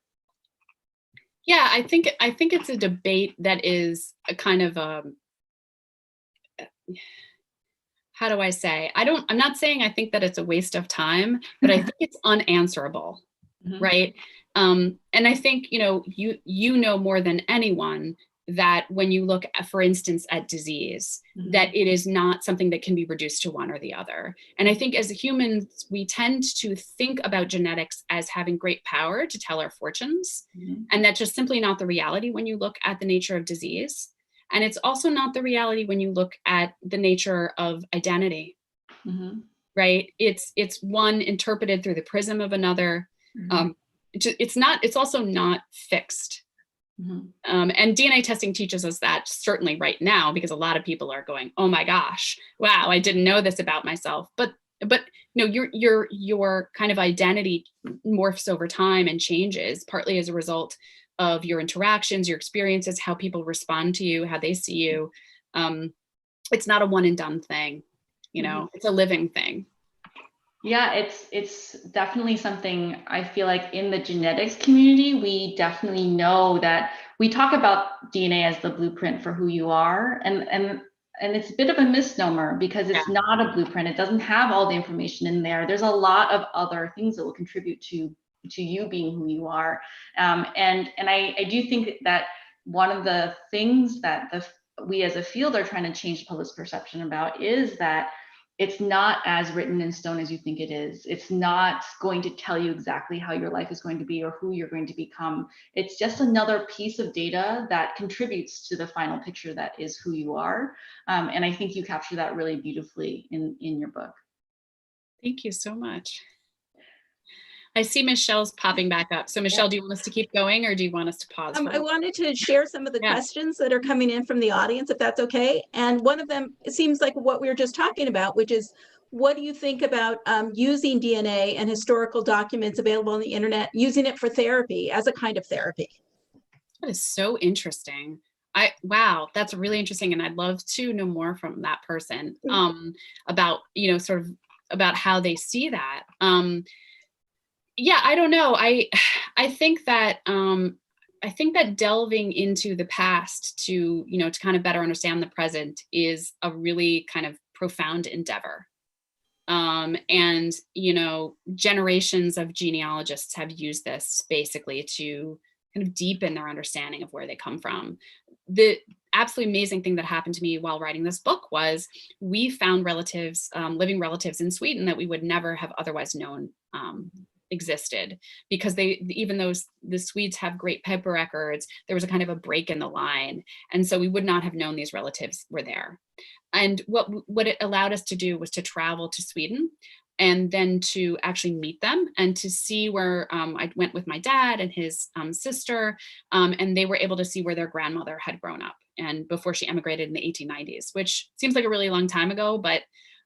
Yeah, I think it's a debate that is a kind of how do I say? I'm not saying I think that it's a waste of time, but I think it's unanswerable, right? And I think, you know more than anyone, that when you look at, for instance, at disease, that it is not something that can be reduced to one or the other. And I think as humans, we tend to think about genetics as having great power to tell our fortunes. And that's just simply not the reality when you look at the nature of disease. And it's also not the reality when you look at the nature of identity, right? It's one interpreted through the prism of another. It's also not fixed. And DNA testing teaches us that certainly right now, because a lot of people are going, oh my gosh, wow, I didn't know this about myself. But no, your kind of identity morphs over time and changes, partly as a result of your interactions, your experiences, how people respond to you, how they see you. It's not a one and done thing, it's a living thing. Yeah, it's definitely something I feel like in the genetics community, we definitely know that we talk about DNA as the blueprint for who you are. And it's a bit of a misnomer because it's not a blueprint. It doesn't have all the information in there. There's a lot of other things that will contribute to you being who you are. And I do think that one of the things that we as a field are trying to change public perception about is that it's not as written in stone as you think it is. It's not going to tell you exactly how your life is going to be or who you're going to become. It's just another piece of data that contributes to the final picture that is who you are. And I think you capture that really beautifully in your book. Thank you so much. I see Michelle's popping back up. So Michelle, do you want us to keep going or do you want us to pause? I wanted to share some of the questions that are coming in from the audience, if that's okay. And one of them, it seems like what we were just talking about, which is, what do you think about using DNA and historical documents available on the internet, using it for therapy as a kind of therapy? That is so interesting. Wow, that's really interesting. And I'd love to know more from that person about, sort of about how they see that. Yeah, I don't know. I think that delving into the past to kind of better understand the present is a really kind of profound endeavor. And generations of genealogists have used this basically to kind of deepen their understanding of where they come from. The absolutely amazing thing that happened to me while writing this book was we found relatives, living relatives in Sweden that we would never have otherwise known existed, because even though the Swedes have great paper records, there was a kind of a break in the line. And so we would not have known these relatives were there. And what it allowed us to do was to travel to Sweden and then to actually meet them and to see where I went with my dad and his sister, and they were able to see where their grandmother had grown up and before she emigrated in the 1890s, which seems like a really long time ago, but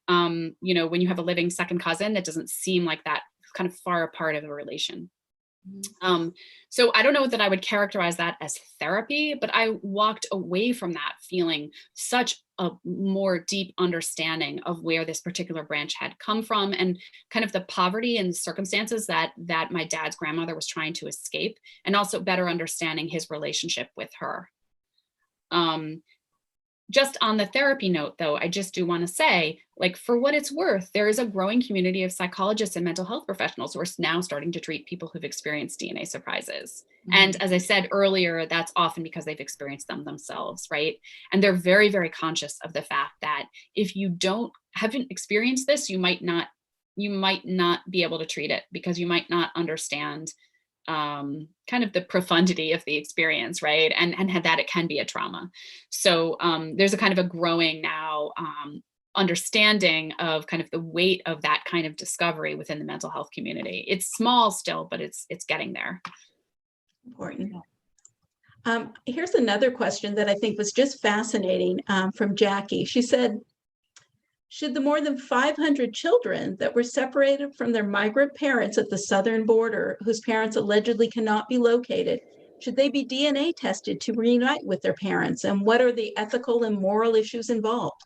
when you have a living second cousin, it doesn't seem like that kind of far apart of a relation. So I don't know that I would characterize that as therapy, but I walked away from that feeling such a more deep understanding of where this particular branch had come from and kind of the poverty and circumstances that my dad's grandmother was trying to escape, and also better understanding his relationship with her. Just on the therapy note, though, I just do want to say, like, for what it's worth, there is a growing community of psychologists and mental health professionals who are now starting to treat people who've experienced DNA surprises. And as I said earlier, that's often because they've experienced them themselves, right? And they're very, very conscious of the fact that if you haven't experienced this, you might not be able to treat it, because you might not understand kind of the profundity of the experience, right? And that it can be a trauma. So there's a kind of a growing now understanding of kind of the weight of that kind of discovery within the mental health community. It's small still, but it's getting there. Important. Here's another question that I think was just fascinating from Jackie. She said, should the more than 500 children that were separated from their migrant parents at the southern border, whose parents allegedly cannot be located, should they be DNA tested to reunite with their parents? And what are the ethical and moral issues involved?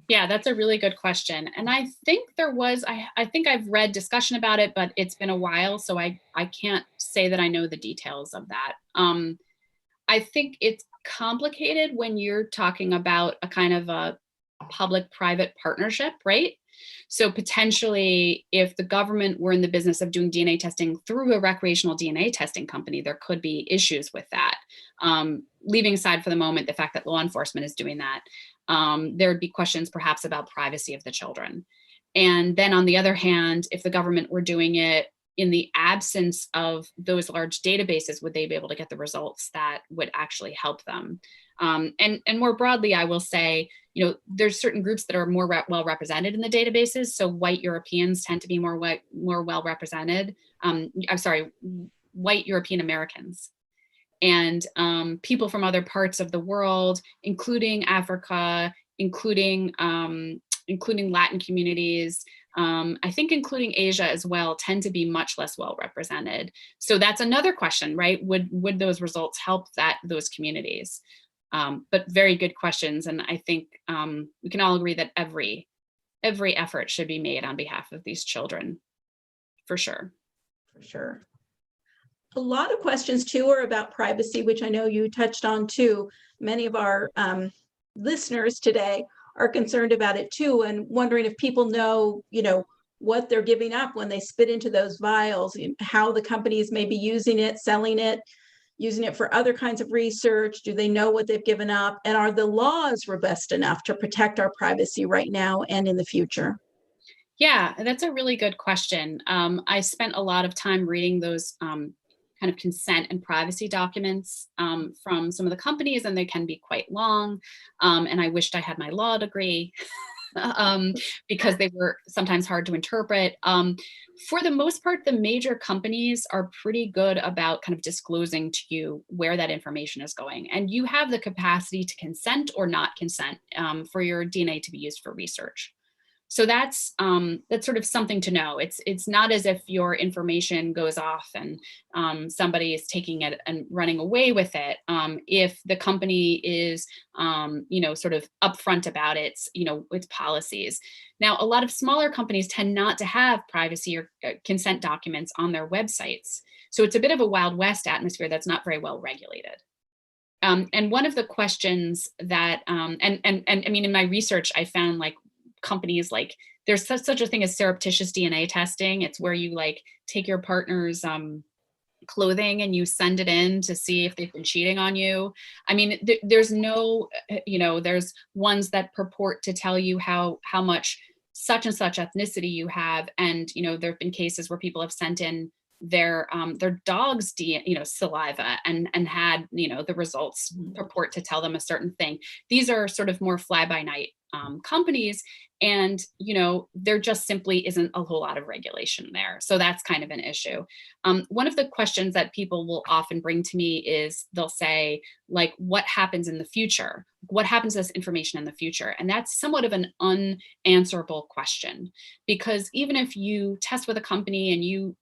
Yeah, that's a really good question. And I think there was, I think I've read discussion about it, but it's been a while, so I can't say that I know the details of that. I think it's complicated when you're talking about a kind of a public-private partnership, right? So potentially, if the government were in the business of doing DNA testing through a recreational DNA testing company, there could be issues with that. Leaving aside for the moment the fact that law enforcement is doing that, there would be questions perhaps about privacy of the children. And then on the other hand, if the government were doing it in the absence of those large databases, would they be able to get the results that would actually help them? And more broadly, I will say, there's certain groups that are more well represented in the databases. So white Europeans tend to be more well represented. I'm sorry, white European Americans. And people from other parts of the world, including Africa, including Latin communities, I think including Asia as well, tend to be much less well represented. So that's another question, right? Would those results help those communities? But very good questions. And I think we can all agree that every effort should be made on behalf of these children, for sure. For sure. A lot of questions too are about privacy, which I know you touched on too. Many of our listeners today are concerned about it too, and wondering if people know, what they're giving up when they spit into those vials, how the companies may be using it, selling it, using it for other kinds of research. Do they know what they've given up? And are the laws robust enough to protect our privacy right now and in the future? Yeah, that's a really good question. I spent a lot of time reading those kind of consent and privacy documents from some of the companies, and they can be quite long. And I wished I had my law degree because they were sometimes hard to interpret. For the most part, the major companies are pretty good about kind of disclosing to you where that information is going. And you have the capacity to consent or not consent for your DNA to be used for research. So that's sort of something to know. It's not as if your information goes off and somebody is taking it and running away with it. If the company is, sort of upfront about its policies. Now, a lot of smaller companies tend not to have privacy or consent documents on their websites. So it's a bit of a Wild West atmosphere that's not very well regulated. And one of the questions that, and I mean, in my research, I found companies there's such a thing as surreptitious DNA testing. It's where you take your partner's clothing and you send it in to see if they've been cheating on you. I mean, there's no, there's ones that purport to tell you how much such and such ethnicity you have. And, there have been cases where people have sent in their dog's saliva and had, the results purport to tell them a certain thing. These are sort of more fly by night companies, and there just simply isn't a whole lot of regulation there. So that's kind of an issue. One of the questions that people will often bring to me is they'll say, what happens in the future? What happens to this information in the future? And that's somewhat of an unanswerable question, because even if you test with a company and you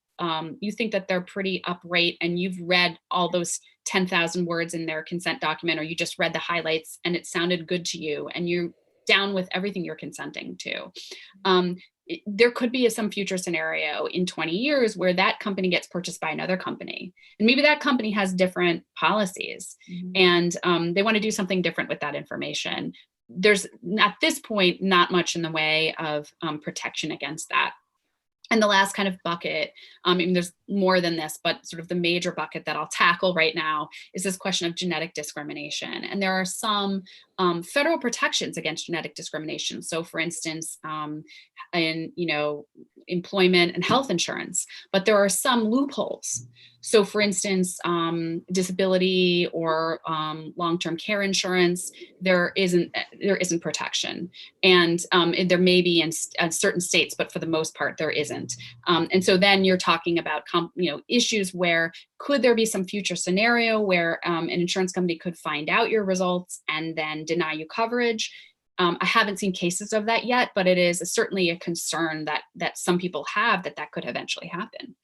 think that they're pretty upright and you've read all those 10,000 words in their consent document, or you just read the highlights and it sounded good to you and you're down with everything you're consenting to, there could be some future scenario in 20 years where that company gets purchased by another company. And maybe that company has different policies and they want to do something different with that information. There's at this point not much in the way of protection against that. And the last kind of bucket, I mean, there's more than this, but sort of the major bucket that I'll tackle right now is this question of genetic discrimination. And there are some federal protections against genetic discrimination. So for instance, in employment and health insurance, but there are some loopholes. So for instance, disability or long-term care insurance, there isn't protection. And there may be in certain states, but for the most part, there isn't. And so then you're talking about issues where could there be some future scenario where an insurance company could find out your results and then deny you coverage. I haven't seen cases of that yet, but it is certainly a concern that some people have that could eventually happen.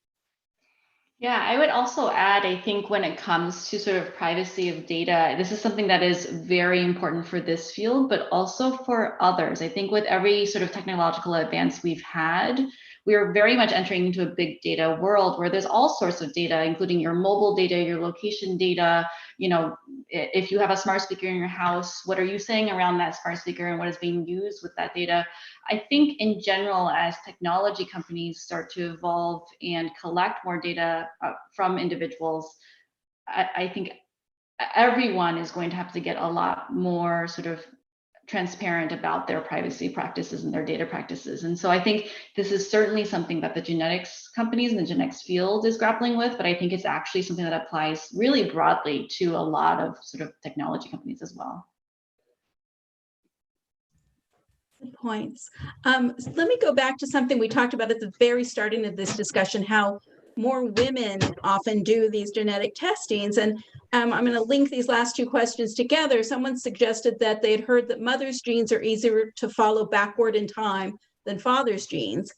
Yeah, I would also add, I think when it comes to sort of privacy of data, this is something that is very important for this field, but also for others. I think with every sort of technological advance we've had, we are very much entering into a big data world where there's all sorts of data, including your mobile data, your location data. If you have a smart speaker in your house, what are you saying around that smart speaker and what is being used with that data? I think in general, as technology companies start to evolve and collect more data from individuals, I think everyone is going to have to get a lot more sort of transparent about their privacy practices and their data practices. And so I think this is certainly something that the genetics companies and the genetics field is grappling with, but I think it's actually something that applies really broadly to a lot of sort of technology companies as well. Good points. Let me go back to something we talked about at the very starting of this discussion, how more women often do these genetic testings. And I'm going to link these last two questions together. Someone suggested that they had heard that mother's genes are easier to follow backward in time than father's genes.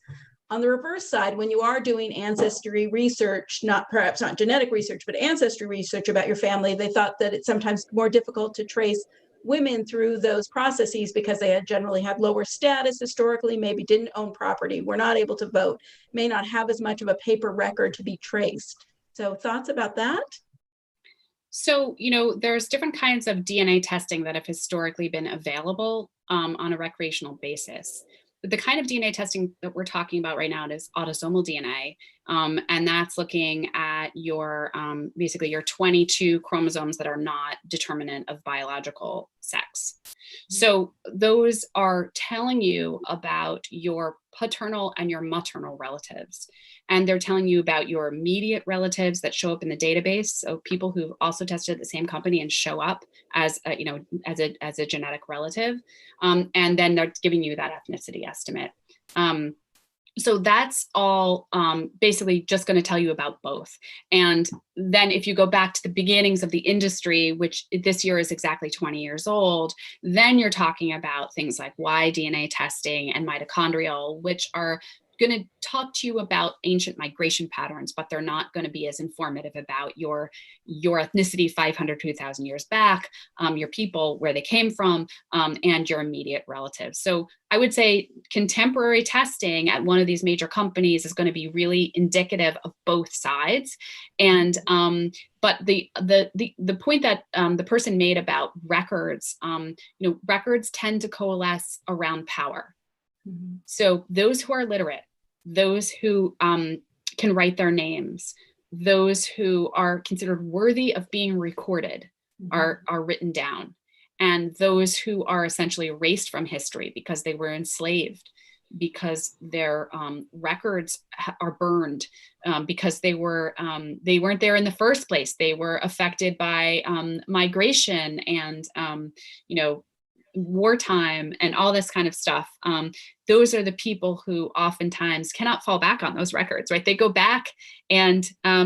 On the reverse side, when you are doing ancestry research, perhaps not genetic research, but ancestry research about your family, they thought that it's sometimes more difficult to trace women through those processes because they had generally had lower status historically, maybe didn't own property, were not able to vote, may not have as much of a paper record to be traced. So thoughts about that? So, there's different kinds of DNA testing that have historically been available on a recreational basis. But the kind of DNA testing that we're talking about right now is autosomal DNA. And that's looking at your, basically your 22 chromosomes that are not determinant of biological sex. So those are telling you about your paternal and your maternal relatives. And they're telling you about your immediate relatives that show up in the database. So people who've also tested at the same company and show up as a genetic relative. And then they're giving you that ethnicity estimate. So that's all basically just going to tell you about both. And then if you go back to the beginnings of the industry, which this year is exactly 20 years old, then you're talking about things like Y-DNA testing and mitochondrial, which are going to talk to you about ancient migration patterns, but they're not going to be as informative about your ethnicity 500 to 1,000 years back, your people, where they came from, and your immediate relatives. So I would say contemporary testing at one of these major companies is going to be really indicative of both sides. And but the point that the person made about records, records tend to coalesce around power. Mm-hmm. So those who are literate, those who can write their names, those who are considered worthy of being recorded, mm-hmm. are written down. And those who are essentially erased from history because they were enslaved, because their records are burned, because they weren't there in the first place. They were affected by migration and wartime and all this kind of stuff. Those are the people who oftentimes cannot fall back on those records, right? They go back, and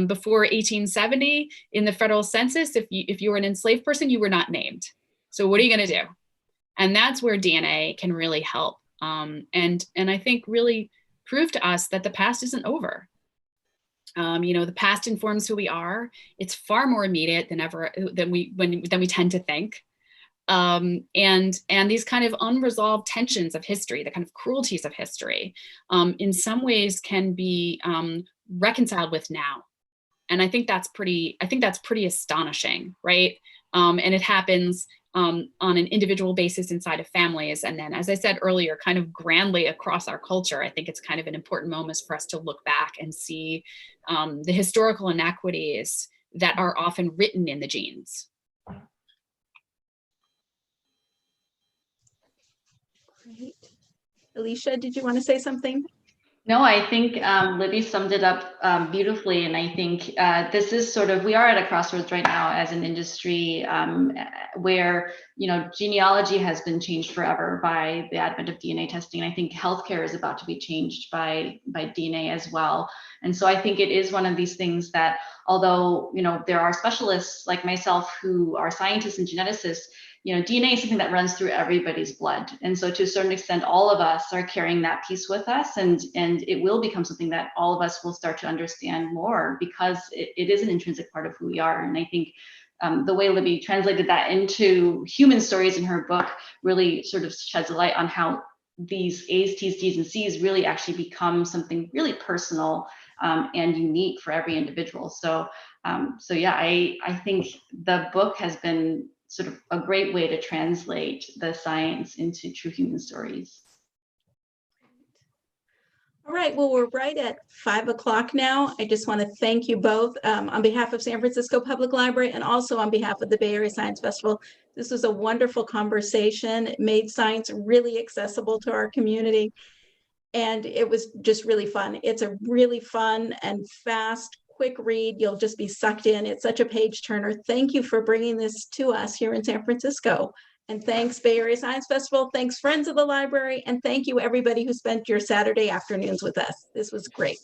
before 1870 in the federal census, if you were an enslaved person, you were not named. So what are you going to do? And that's where DNA can really help. And I think really prove to us that the past isn't over. The past informs who we are. It's far more immediate than we tend to think. And these kind of unresolved tensions of history, the kind of cruelties of history, in some ways can be reconciled with now. And I think that's pretty astonishing, right? And it happens on an individual basis inside of families. And then, as I said earlier, kind of grandly across our culture. I think it's kind of an important moment for us to look back and see the historical inequities that are often written in the genes. Great. Alicia, did you want to say something? No, I think Libby summed it up beautifully. And I think this is we are at a crossroads right now as an industry where, genealogy has been changed forever by the advent of DNA testing. I think healthcare is about to be changed by DNA as well. And so I think it is one of these things that, although, there are specialists like myself who are scientists and geneticists, DNA is something that runs through everybody's blood. And so to a certain extent, all of us are carrying that piece with us, and it will become something that all of us will start to understand more, because it is an intrinsic part of who we are. And I think the way Libby translated that into human stories in her book really sort of sheds a light on how these A's, T's, D's, and C's really actually become something really personal and unique for every individual. So, so yeah, I think the book has been sort of a great way to translate the science into true human stories. All right, well, we're right at 5 o'clock now. I just want to thank you both on behalf of San Francisco Public Library and also on behalf of the Bay Area Science Festival. This was a wonderful conversation. It made science really accessible to our community, and it was just really fun. It's a really fun and fast, quick read. You'll just be sucked in. It's such a page turner. Thank you for bringing this to us here in San Francisco. And thanks, Bay Area Science Festival. Thanks, friends of the library. And thank you, everybody who spent your Saturday afternoons with us. This was great.